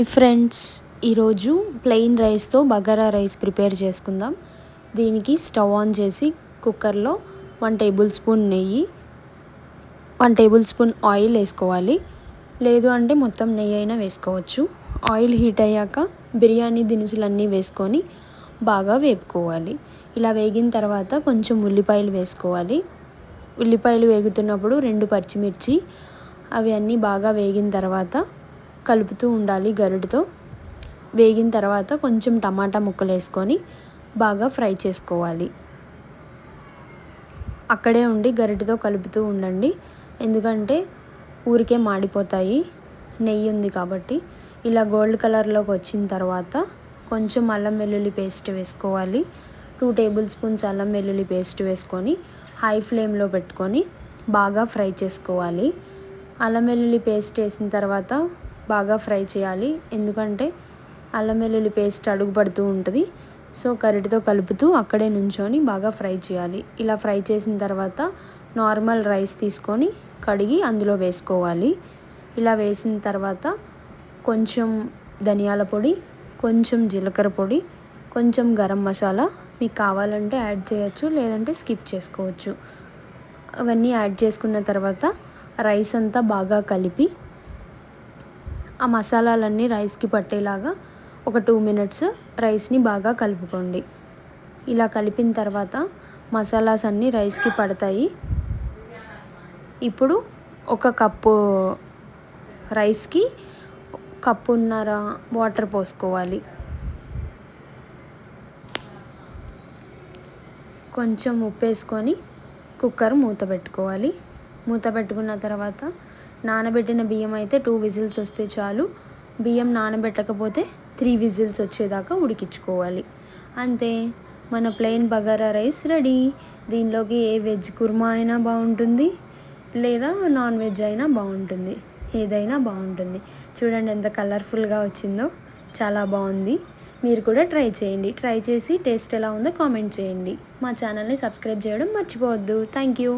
Friends, ఈరోజు plain రైస్తో bagara rice prepare చేసుకుందాం. దీనికి స్టవ్ ఆన్ చేసి కుక్కర్లో 1 టేబుల్ స్పూన్ నెయ్యి, 1 టేబుల్ స్పూన్ ఆయిల్ వేసుకోవాలి. లేదు అంటే మొత్తం నెయ్యి అయినా వేసుకోవచ్చు. ఆయిల్ హీట్ అయ్యాక బిర్యానీ దినుసులన్నీ వేసుకొని బాగా వేపుకోవాలి. ఇలా వేగిన తర్వాత కొంచెం ఉల్లిపాయలు వేసుకోవాలి. ఉల్లిపాయలు వేగుతున్నప్పుడు 2 పచ్చిమిర్చి, అవి అన్నీ బాగా వేగిన తర్వాత కలుపుతూ ఉండాలి గరిటెతో. వేగిన తర్వాత కొంచెం టమాటా ముక్కలు వేసుకొని బాగా ఫ్రై చేసుకోవాలి. అక్కడే ఉండి గరిటెతో కలుపుతూ ఉండండి, ఎందుకంటే ఊరికే మాడిపోతాయి, నెయ్యి ఉంది కాబట్టి. ఇలా గోల్డ్ కలర్లోకి వచ్చిన తర్వాత కొంచెం అల్లం వెల్లుల్లి పేస్ట్ వేసుకోవాలి. 2 టేబుల్ స్పూన్స్ అల్లం వెల్లుల్లి పేస్ట్ వేసుకొని హై ఫ్లేమ్లో పెట్టుకొని బాగా ఫ్రై చేసుకోవాలి. అల్లం వెల్లుల్లి పేస్ట్ వేసిన తర్వాత బాగా ఫ్రై చేయాలి, ఎందుకంటే అల్లం వెల్లుల్లి పేస్ట్ అడుగు పడుతూ ఉంటుంది. సో గరిటెతో కలుపుతూ అక్కడే నుంచొని బాగా ఫ్రై చేయాలి. ఇలా ఫ్రై చేసిన తర్వాత నార్మల్ రైస్ తీసుకొని కడిగి అందులో వేసుకోవాలి. ఇలా వేసిన తర్వాత కొంచెం ధనియాల పొడి, కొంచెం జీలకర్ర పొడి, కొంచెం గరం మసాలా మీకు కావాలంటే యాడ్ చేయొచ్చు, లేదంటే స్కిప్ చేసుకోవచ్చు. అవన్నీ యాడ్ చేసుకున్న తర్వాత రైస్ అంతా బాగా కలిపి ఆ మసాలాలన్నీ రైస్కి పట్టేలాగా ఒక 2 మినిట్స్ రైస్ని బాగా కలుపుకోండి. ఇలా కలిపిన తర్వాత మసాలాస్ అన్నీ రైస్కి పడతాయి. ఇప్పుడు 1 కప్పు రైస్కి 1.5 కప్పు వాటర్ పోసుకోవాలి. కొంచెం ఉప్పు వేసుకొని కుక్కర్ మూత పెట్టుకోవాలి. మూత పెట్టుకున్న తర్వాత నానబెట్టిన బియ్యం అయితే 2 విజిల్స్ వస్తే చాలు. బియ్యం నానబెట్టకపోతే 3 విజిల్స్ వచ్చేదాకా ఉడికించుకోవాలి. అంతే, మన ప్లెయిన్ బగారా రైస్ రెడీ. దీనిలోకి ఏ వెజ్ కుర్మా అయినా బాగుంటుంది, లేదా నాన్ వెజ్ అయినా బాగుంటుంది, ఏదైనా బాగుంటుంది. చూడండి ఎంత కలర్ఫుల్గా వచ్చిందో, చాలా బాగుంది. మీరు కూడా ట్రై చేయండి. ట్రై చేసి టేస్ట్ ఎలా ఉందో కామెంట్ చేయండి. మా ఛానల్ని సబ్స్క్రైబ్ చేయడం మర్చిపోవద్దు. Thank you.